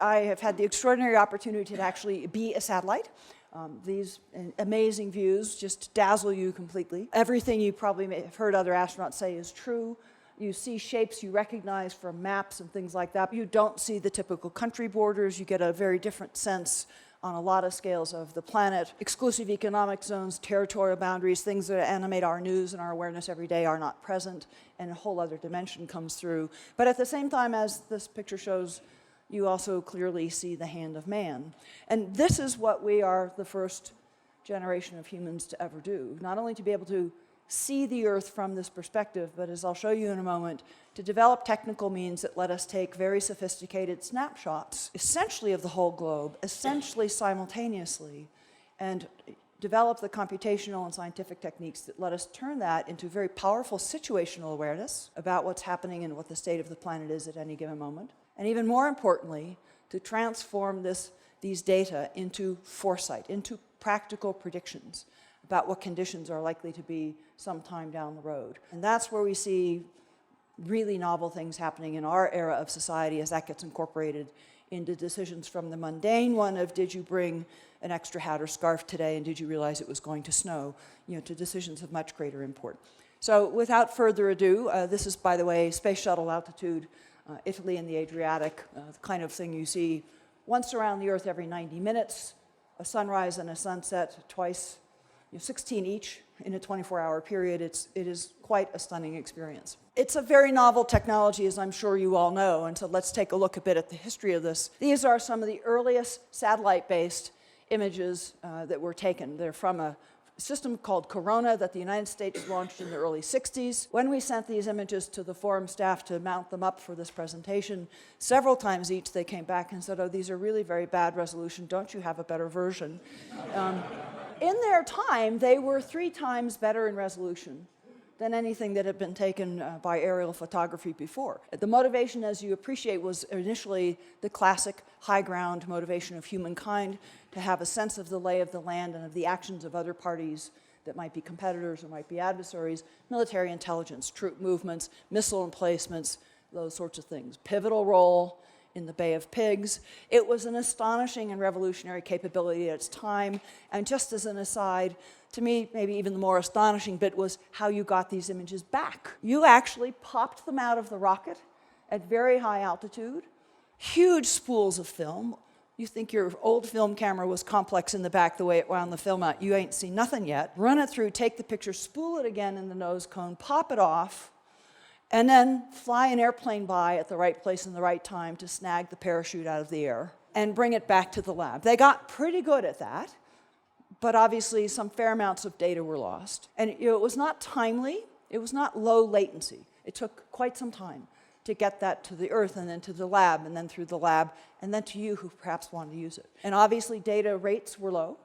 I have had the extraordinary opportunity to actually be a satellite. These amazing views just dazzle you completely. Everything you probably may have heard other astronauts say is true. You see shapes you recognize from maps and things like that. You don't see the typical country borders. You get a very different sense on a lot of scales of the planet. Exclusive economic zones, territorial boundaries, things that animate our news and our awareness every day are not present, and a whole other dimension comes through. But at the same time, as this picture shows, you also clearly see the hand of man. And this is what we are the first generation of humans to ever do. Not only to be able to see the Earth from this perspective, but as I'll show you in a moment, to develop technical means that let us take very sophisticated snapshots, essentially of the whole globe, essentially simultaneously, and develop the computational and scientific techniques that let us turn that into very powerful situational awareness about what's happening and what the state of the planet is at any given moment. And even more importantly, to transform these data into foresight, into practical predictions about what conditions are likely to be sometime down the road. And that's where we see really novel things happening in our era of society as that gets incorporated into decisions from the mundane one of did you bring an extra hat or scarf today and did you realize it was going to snow, to decisions of much greater import. So without further ado, this is, by the way, space shuttle altitude, Italy and the Adriatic, the kind of thing you see once around the Earth every 90 minutes, a sunrise and a sunset twice, 16 each in a 24-hour period. It is quite a stunning experience. It's a very novel technology, as I'm sure you all know, and so let's take a look a bit at the history of this. These are some of the earliest satellite-based images that were taken. They're from a system called Corona that the United States launched in the early 60s. When we sent these images to the forum staff to mount them up for this presentation, several times each they came back and said, oh, these are really very bad resolution. Don't you have a better version? In their time, they were 3 times better in resolution than anything that had been taken by aerial photography before. The motivation, as you appreciate, was initially the classic high ground motivation of humankind to have a sense of the lay of the land and of the actions of other parties that might be competitors or might be adversaries, military intelligence, troop movements, missile emplacements, those sorts of things. Pivotal role in the Bay of Pigs. It was an astonishing and revolutionary capability at its time, and just as an aside, to me, maybe even the more astonishing bit was how you got these images back. You actually popped them out of the rocket at very high altitude, huge spools of film. You think your old film camera was complex in the back the way it wound the film out. You ain't seen nothing yet. Run it through, take the picture, spool it again in the nose cone, pop it off, and then fly an airplane by at the right place in the right time to snag the parachute out of the air and bring it back to the lab. They got pretty good at that, but obviously some fair amounts of data were lost. And it was not timely, it was not low latency. It took quite some time to get that to the Earth and then to the lab and then through the lab and then to you who perhaps wanted to use it. And obviously data rates were low,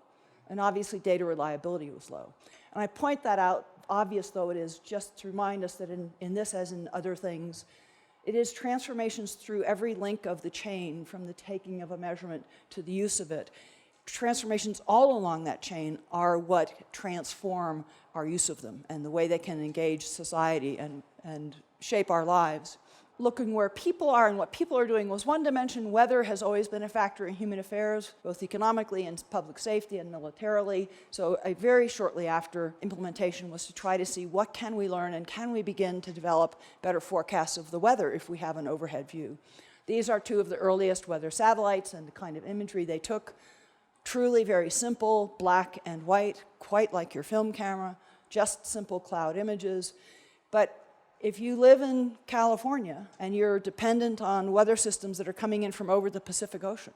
and obviously data reliability was low. And I point that out, obvious though it is, just to remind us that in this as in other things, it is transformations through every link of the chain, from the taking of a measurement to the use of it. Transformations all along that chain are what transform our use of them and the way they can engage society and shape our lives. Looking where people are and what people are doing was one dimension. Weather has always been a factor in human affairs, both economically and public safety and militarily. So very shortly after implementation was to try to see what can we learn and can we begin to develop better forecasts of the weather if we have an overhead view. These are 2 of the earliest weather satellites and the kind of imagery they took. Truly very simple, black and white, quite like your film camera, just simple cloud images. But if you live in California and you're dependent on weather systems that are coming in from over the Pacific Ocean,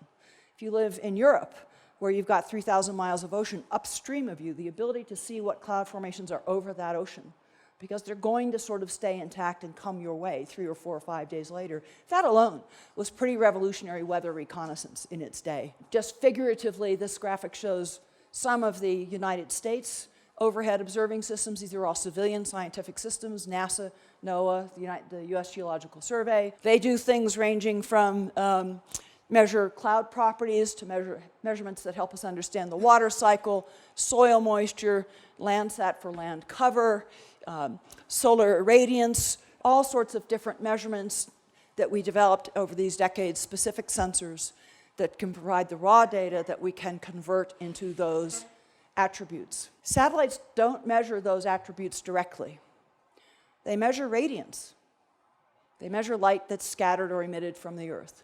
if you live in Europe where you've got 3,000 miles of ocean upstream of you, the ability to see what cloud formations are over that ocean, because they're going to sort of stay intact and come your way 3 or 4 or 5 days later. That alone was pretty revolutionary weather reconnaissance in its day. Just figuratively, this graphic shows some of the United States overhead observing systems. These are all civilian scientific systems, NASA, NOAA, the US Geological Survey. They do things ranging from measure cloud properties to measurements that help us understand the water cycle, soil moisture, Landsat for land cover, solar irradiance, all sorts of different measurements that we developed over these decades, specific sensors that can provide the raw data that we can convert into those attributes. Satellites don't measure those attributes directly. They measure radiance. They measure light that's scattered or emitted from the Earth.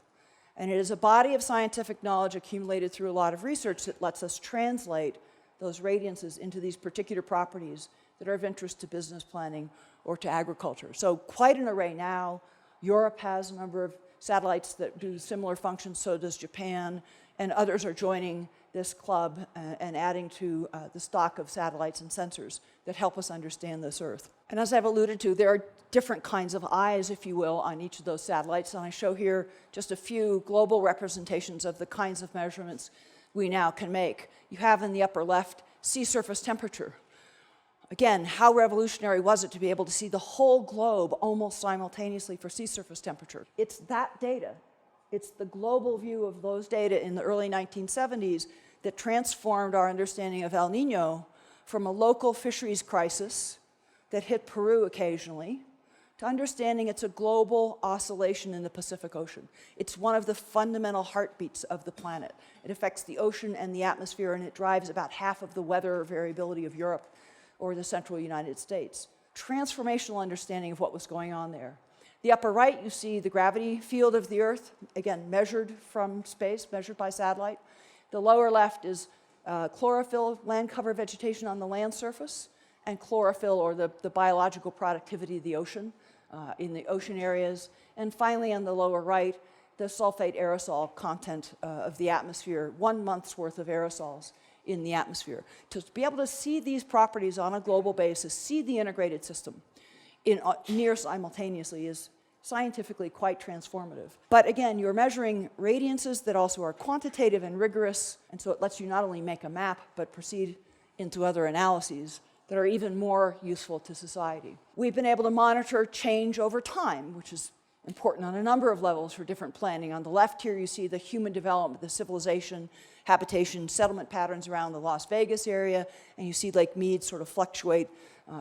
And it is a body of scientific knowledge accumulated through a lot of research that lets us translate those radiances into these particular properties that are of interest to business planning or to agriculture. So quite an array now. Europe has a number of satellites that do similar functions, so does Japan, and others are joining this club and adding to the stock of satellites and sensors that help us understand this Earth. And as I've alluded to, there are different kinds of eyes, if you will, on each of those satellites, and I show here just a few global representations of the kinds of measurements we now can make. You have in the upper left sea surface temperature. Again, how revolutionary was it to be able to see the whole globe almost simultaneously for sea surface temperature? It's that data. It's the global view of those data in the early 1970s that transformed our understanding of El Nino from a local fisheries crisis that hit Peru occasionally to understanding it's a global oscillation in the Pacific Ocean. It's one of the fundamental heartbeats of the planet. It affects the ocean and the atmosphere, and it drives about half of the weather variability of Europe or the central United States. Transformational understanding of what was going on there. The upper right, you see the gravity field of the Earth, again, measured from space, measured by satellite. The lower left is chlorophyll, land cover vegetation on the land surface, and chlorophyll, or the biological productivity of the ocean, in the ocean areas. And finally, on the lower right, the sulfate aerosol content of the atmosphere, 1 month's worth of aerosols in the atmosphere. To be able to see these properties on a global basis, see the integrated system in near simultaneously is scientifically quite transformative. But again, you're measuring radiances that also are quantitative and rigorous, and so it lets you not only make a map, but proceed into other analyses that are even more useful to society. We've been able to monitor change over time, which is important on a number of levels for different planning. On the left here, you see the human development, the civilization, habitation, settlement patterns around the Las Vegas area, and you see Lake Mead sort of fluctuate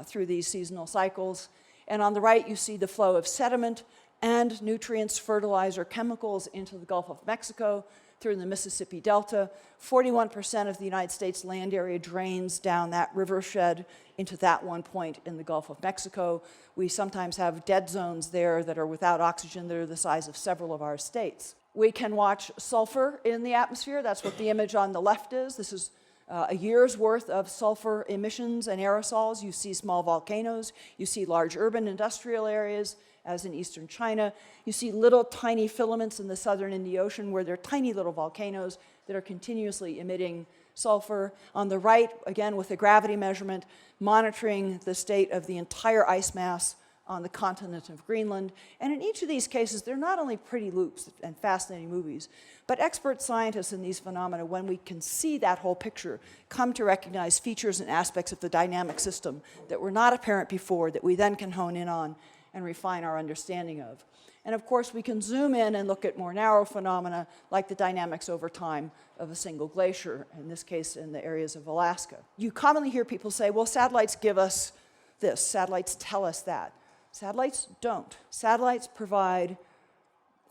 through these seasonal cycles. And on the right, you see the flow of sediment and nutrients, fertilizer, chemicals into the Gulf of Mexico through the Mississippi Delta. 41% of the United States land area drains down that rivershed into that one point in the Gulf of Mexico. We sometimes have dead zones there that are without oxygen that are the size of several of our states. We can watch sulfur in the atmosphere. That's what the image on the left is. This is a year's worth of sulfur emissions and aerosols. You see small volcanoes. You see large urban industrial areas, as in eastern China. You see little tiny filaments in the southern Indian Ocean where there are tiny little volcanoes that are continuously emitting sulfur. On the right, again with a gravity measurement, monitoring the state of the entire ice mass on the continent of Greenland. And in each of these cases, they're not only pretty loops and fascinating movies, but expert scientists in these phenomena, when we can see that whole picture, come to recognize features and aspects of the dynamic system that were not apparent before, that we then can hone in on and refine our understanding of. And of course, we can zoom in and look at more narrow phenomena like the dynamics over time of a single glacier, in this case in the areas of Alaska. You commonly hear people say, well, satellites give us this, satellites tell us that. Satellites don't. Satellites provide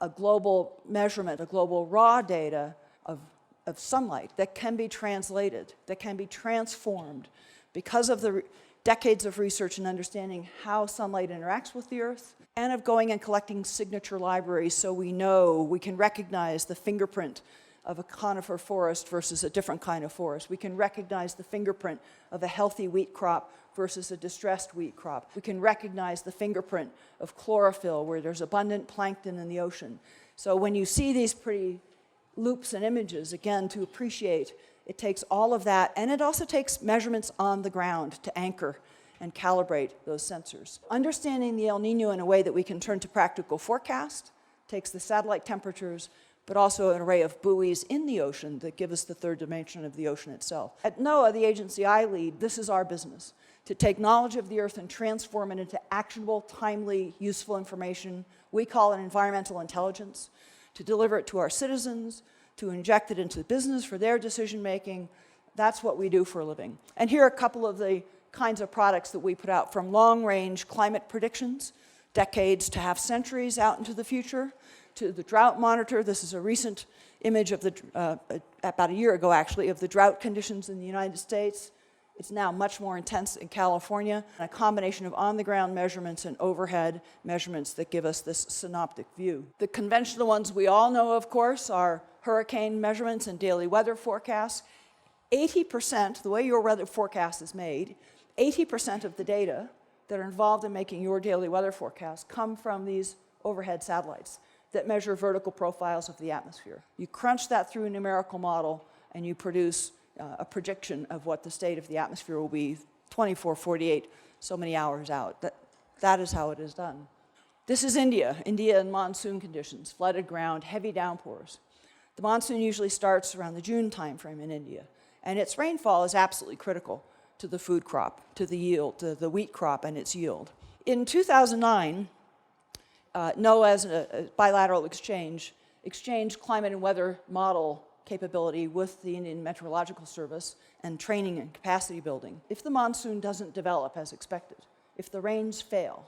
a global measurement, a global raw data of sunlight that can be translated, that can be transformed because of the decades of research and understanding how sunlight interacts with the Earth, and of going and collecting signature libraries so we know, we can recognize the fingerprint of a conifer forest versus a different kind of forest. We can recognize the fingerprint of a healthy wheat crop versus a distressed wheat crop. We can recognize the fingerprint of chlorophyll where there's abundant plankton in the ocean. So when you see these pretty loops and images, again, to appreciate, it takes all of that, and it also takes measurements on the ground to anchor and calibrate those sensors. Understanding the El Nino in a way that we can turn to practical forecast takes the satellite temperatures, but also an array of buoys in the ocean that give us the third dimension of the ocean itself. At NOAA, the agency I lead, this is our business, to take knowledge of the Earth and transform it into actionable, timely, useful information. We call it environmental intelligence, to deliver it to our citizens, to inject it into business for their decision making. That's what we do for a living. And here are a couple of the kinds of products that we put out, from long-range climate predictions, decades to half centuries out into the future, to the drought monitor. This is a recent image of about a year ago actually, of the drought conditions in the United States. It's now much more intense in California, and a combination of on-the-ground measurements and overhead measurements that give us this synoptic view. The conventional ones we all know, of course, are hurricane measurements and daily weather forecasts. 80%, the way your weather forecast is made, 80% of the data that are involved in making your daily weather forecast come from these overhead satellites that measure vertical profiles of the atmosphere. You crunch that through a numerical model, and you produce a prediction of what the state of the atmosphere will be 24, 48, so many hours out. That is how it is done. This is India in monsoon conditions, flooded ground, heavy downpours. The monsoon usually starts around the June timeframe in India, and its rainfall is absolutely critical to the food crop, to the yield, to the wheat crop and its yield. In 2009, NOAA, as a bilateral exchange, exchanged climate and weather model capability with the Indian Meteorological Service and training and capacity building. If the monsoon doesn't develop as expected, if the rains fail,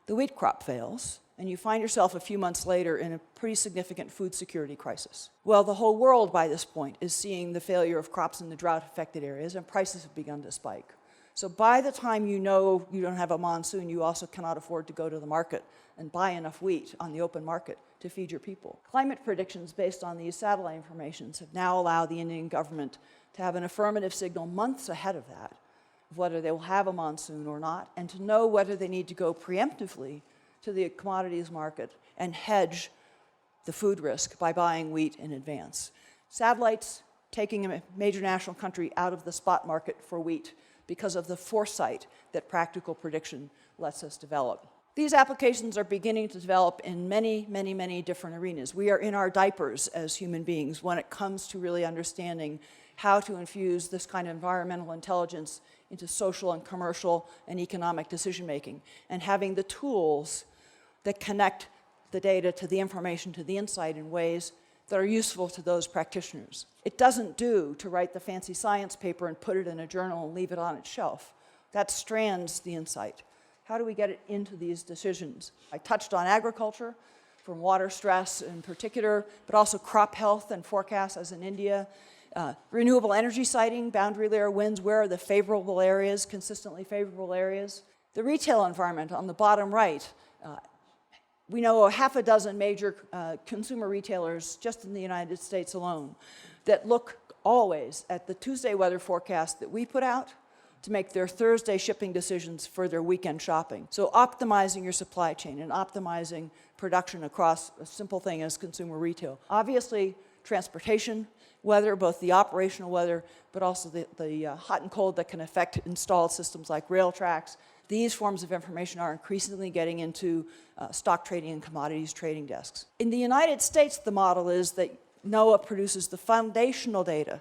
the wheat crop fails, and you find yourself a few months later in a pretty significant food security crisis. Well, the whole world by this point is seeing the failure of crops in the drought-affected areas, and prices have begun to spike. So by the time you know you don't have a monsoon, you also cannot afford to go to the market and buy enough wheat on the open market to feed your people. Climate predictions based on these satellite informations have now allowed the Indian government to have an affirmative signal months ahead of that, of whether they will have a monsoon or not, and to know whether they need to go preemptively to the commodities market and hedge the food risk by buying wheat in advance. Satellites taking a major national country out of the spot market for wheat because of the foresight that practical prediction lets us develop. These applications are beginning to develop in many, many, many different arenas. We are in our diapers as human beings when it comes to really understanding how to infuse this kind of environmental intelligence into social and commercial and economic decision-making, and having the tools that connect the data to the information, to the insight in ways that are useful to those practitioners. It doesn't do to write the fancy science paper and put it in a journal and leave it on its shelf. That strands the insight. How do we get it into these decisions? I touched on agriculture, from water stress in particular, but also crop health and forecasts, as in India. Renewable energy siting, boundary layer winds, where are the favorable areas, consistently favorable areas? The retail environment on the bottom right. We know a half a dozen major consumer retailers just in the United States alone that look always at the Tuesday weather forecast that we put out to make their Thursday shipping decisions for their weekend shopping. So optimizing your supply chain and optimizing production across a simple thing as consumer retail. Obviously, transportation, weather, both the operational weather, but also the hot and cold that can affect installed systems like rail tracks. These forms of information are increasingly getting into stock trading and commodities trading desks. In the United States, the model is that NOAA produces the foundational data,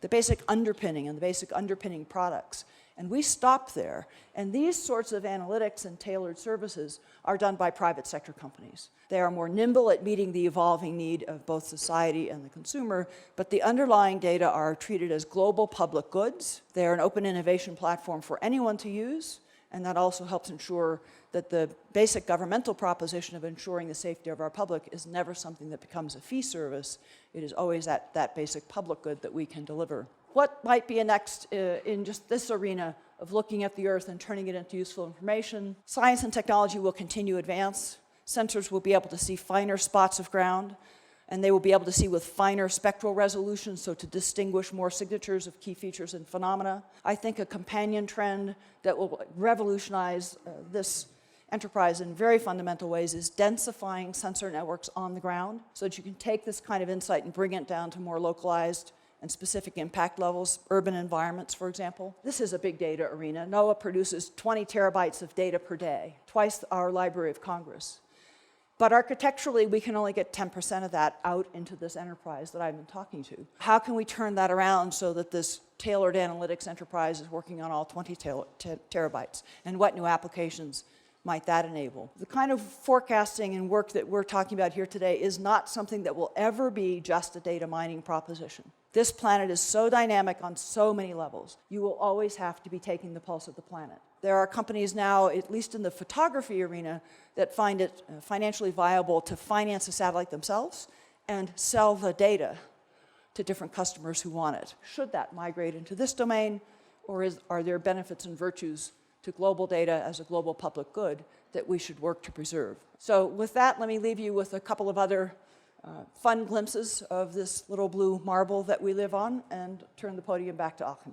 the basic underpinning and the basic underpinning products. And we stop there. And these sorts of analytics and tailored services are done by private sector companies. They are more nimble at meeting the evolving need of both society and the consumer, but the underlying data are treated as global public goods. They are an open innovation platform for anyone to use, and that also helps ensure that the basic governmental proposition of ensuring the safety of our public is never something that becomes a fee service. It is always that basic public good that we can deliver. What might be a next in just this arena of looking at the Earth and turning it into useful information? Science and technology will continue to advance. Sensors will be able to see finer spots of ground, and they will be able to see with finer spectral resolution, so to distinguish more signatures of key features and phenomena. I think a companion trend that will revolutionize this enterprise in very fundamental ways is densifying sensor networks on the ground, so that you can take this kind of insight and bring it down to more localized and specific impact levels, urban environments, for example. This is a big data arena. NOAA produces 20 terabytes of data per day, twice our Library of Congress. But architecturally, we can only get 10% of that out into this enterprise that I've been talking to. How can we turn that around so that this tailored analytics enterprise is working on all 20 terabytes? And what new applications might that enable? The kind of forecasting and work that we're talking about here today is not something that will ever be just a data mining proposition. This planet is so dynamic on so many levels. You will always have to be taking the pulse of the planet. There are companies now, at least in the photography arena, that find it financially viable to finance a satellite themselves and sell the data to different customers who want it. Should that migrate into this domain, or are there benefits and virtues to global data as a global public good that we should work to preserve? So with that, let me leave you with a couple of other fun glimpses of this little blue marble that we live on, and turn the podium back to Achim.